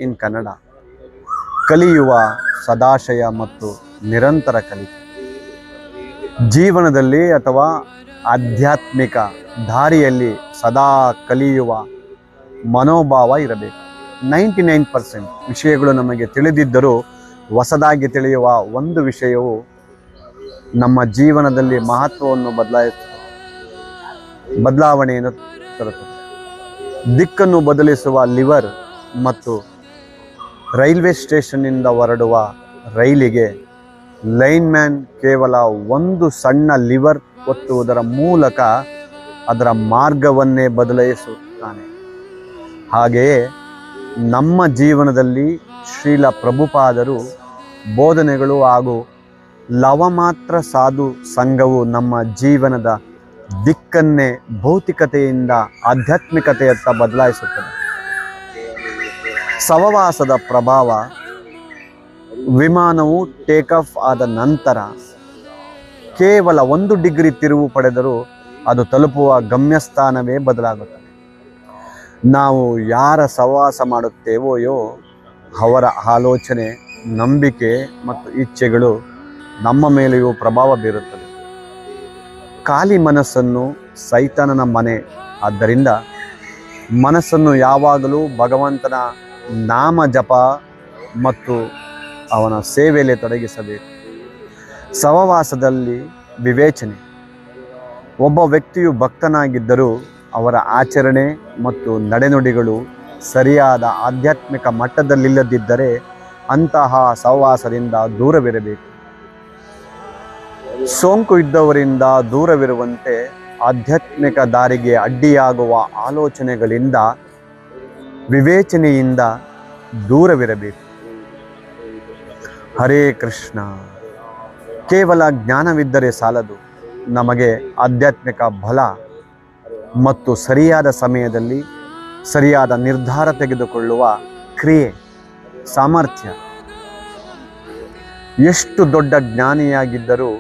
ಇನ್ ಕನ್ನಡ. ಕಲಿಯುವ ಸದಾಶಯ ಮತ್ತು ನಿರಂತರ ಕಲಿಕೆ ಜೀವನದಲ್ಲಿ ಅಥವಾ ಆಧ್ಯಾತ್ಮಿಕ ದಾರಿಯಲ್ಲಿ ಸದಾ ಕಲಿಯುವ ಮನೋಭಾವ ಇರಬೇಕು. 99% ವಿಷಯಗಳು ನಮಗೆ ತಿಳಿದಿದ್ದರೂ ಹೊಸದಾಗಿ ತಿಳಿಯುವ ಒಂದು ವಿಷಯವು ನಮ್ಮ ಜೀವನದಲ್ಲಿ ಮಹತ್ವವನ್ನು ಬದಲಾವಣೆಯನ್ನು ತರುತ್ತದೆ. ದಿಕ್ಕನ್ನು ಬದಲಿಸುವ ಲಿವರ್ ಮತ್ತು ರೈಲ್ವೆ ಸ್ಟೇಷನ್ನಿಂದ ಹೊರಡುವ ರೈಲಿಗೆ ಲೈನ್ಮ್ಯಾನ್ ಕೇವಲ ಒಂದು ಸಣ್ಣ ಲಿವರ್ ಒತ್ತುವುದರ ಮೂಲಕ ಅದರ ಮಾರ್ಗವನ್ನೇ ಬದಲಾಯಿಸುತ್ತಾನೆ. ಹಾಗೆಯೇ ನಮ್ಮ ಜೀವನದಲ್ಲಿ ಶ್ರೀಲ ಪ್ರಭುಪಾದರು ಬೋಧನೆಗಳು ಹಾಗೂ ಲವಮಾತ್ರ ಸಾಧು ಸಂಘವು ನಮ್ಮ ಜೀವನದ ದಿಕ್ಕನ್ನೇ ಭೌತಿಕತೆಯಿಂದ ಆಧ್ಯಾತ್ಮಿಕತೆಯತ್ತ ಬದಲಾಯಿಸುತ್ತದೆ. ಸಹವಾಸದ ಪ್ರಭಾವ. ವಿಮಾನವು ಟೇಕ್ ಆಫ್ ಆದ ನಂತರ ಕೇವಲ 1 ಡಿಗ್ರಿ ತಿರುವು ಪಡೆದರೂ ಅದು ತಲುಪುವ ಗಮ್ಯಸ್ಥಾನವೇ ಬದಲಾಗುತ್ತದೆ. ನಾವು ಯಾರ ಸಹವಾಸ ಮಾಡುತ್ತೇವೋ ಅವರ ಆಲೋಚನೆ, ನಂಬಿಕೆ ಮತ್ತು ಇಚ್ಛೆಗಳು ನಮ್ಮ ಮೇಲೆಯೂ ಪ್ರಭಾವ ಬೀರುತ್ತದೆ. ಖಾಲಿ ಮನಸ್ಸನ್ನು ಸೈತಾನನ ಮನೆ. ಆದ್ದರಿಂದ ಮನಸ್ಸನ್ನು ಯಾವಾಗಲೂ ಭಗವಂತನ ನಾಮ ಜಪ ಮತ್ತು ಅವನ ಸೇವೆಯಲ್ಲಿ ತೊಡಗಿಸಬೇಕು. ಸಹವಾಸದಲ್ಲಿ ವಿವೇಚನೆ. ಒಬ್ಬ ವ್ಯಕ್ತಿಯು ಭಕ್ತನಾಗಿದ್ದರೂ ಅವರ ಆಚರಣೆ ಮತ್ತು ನಡೆನುಡಿಗಳು ಸರಿಯಾದ ಆಧ್ಯಾತ್ಮಿಕ ಮಟ್ಟದಲ್ಲಿಲ್ಲದಿದ್ದರೆ ಅಂತಹ ಸಹವಾಸದಿಂದ ದೂರವಿರಬೇಕು. ಸೋಂಕು ಇದ್ದವರಿಂದ ದೂರವಿರುವಂತೆ ಆಧ್ಯಾತ್ಮಿಕ ದಾರಿಗೆ ಅಡ್ಡಿಯಾಗುವ ಆಲೋಚನೆಗಳಿಂದ ವಿವೇಚನೆಯಿಂದ ದೂರವಿರಬೇಕು. ಹರೇ ಕೃಷ್ಣ. ಕೇವಲ ಜ್ಞಾನವಿದ್ದರೆ ಸಾಲದು. ನಮಗೆ ಆಧ್ಯಾತ್ಮಿಕ ಬಲ ಮತ್ತು ಸರಿಯಾದ ಸಮಯದಲ್ಲಿ ಸರಿಯಾದ ನಿರ್ಧಾರ ತೆಗೆದುಕೊಳ್ಳುವ ಕ್ರಿಯೆ, ಸಾಮರ್ಥ್ಯ. ಎಷ್ಟು ದೊಡ್ಡ ಜ್ಞಾನಿಯಾಗಿದ್ದರೂ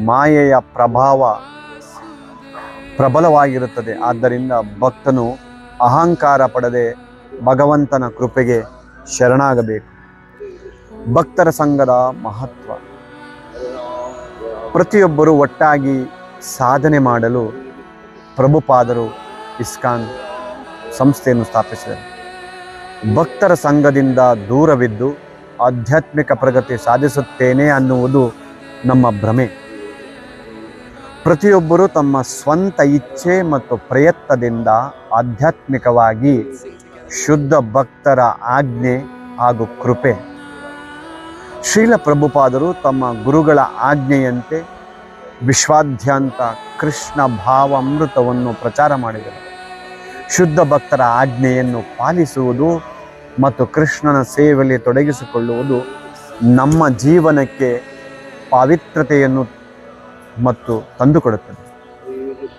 ಮಾಯೆಯ ಪ್ರಭಾವ ಪ್ರಬಲವಾಗಿರುತ್ತದೆ. ಆದ್ದರಿಂದ ಭಕ್ತನು ಅಹಂಕಾರ ಪಡದೆ ಭಗವಂತನ ಕೃಪೆಗೆ ಶರಣಾಗಬೇಕು. ಭಕ್ತರ ಸಂಘದ ಮಹತ್ವ. ಪ್ರತಿಯೊಬ್ಬರೂ ಒಟ್ಟಾಗಿ ಸಾಧನೆ ಮಾಡಲು ಪ್ರಭುಪಾದರು ಇಸ್ಕಾನ್ ಸಂಸ್ಥೆಯನ್ನು ಸ್ಥಾಪಿಸಿದರು. ಭಕ್ತರ ಸಂಘದಿಂದ ದೂರವಿದ್ದು ಆಧ್ಯಾತ್ಮಿಕ ಪ್ರಗತಿ ಸಾಧಿಸುತ್ತೇನೆ ಅನ್ನುವುದು ನಮ್ಮ ಭ್ರಮೆ. ಪ್ರತಿಯೊಬ್ಬರೂ ತಮ್ಮ ಸ್ವಂತ ಇಚ್ಛೆ ಮತ್ತು ಪ್ರಯತ್ನದಿಂದ ಆಧ್ಯಾತ್ಮಿಕವಾಗಿ ಶುದ್ಧ ಭಕ್ತರ ಆಜ್ಞೆ ಹಾಗೂ ಕೃಪೆ. ಶ್ರೀಲ ಪ್ರಭುಪಾದರು ತಮ್ಮ ಗುರುಗಳ ಆಜ್ಞೆಯಂತೆ ವಿಶ್ವಾದ್ಯಂತ ಕೃಷ್ಣ ಭಾವಾಮೃತವನ್ನು ಪ್ರಚಾರ ಮಾಡಿದರು. ಶುದ್ಧ ಭಕ್ತರ ಆಜ್ಞೆಯನ್ನು ಪಾಲಿಸುವುದು ಮತ್ತು ಕೃಷ್ಣನ ಸೇವೆಯಲ್ಲಿ ತೊಡಗಿಸಿಕೊಳ್ಳುವುದು ನಮ್ಮ ಜೀವನಕ್ಕೆ ಪವಿತ್ರತೆಯನ್ನು ಮತ್ತು ತಂದುಕೊಡುತ್ತದೆ.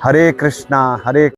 ಹರೇ ಕೃಷ್ಣ. ಹರೇ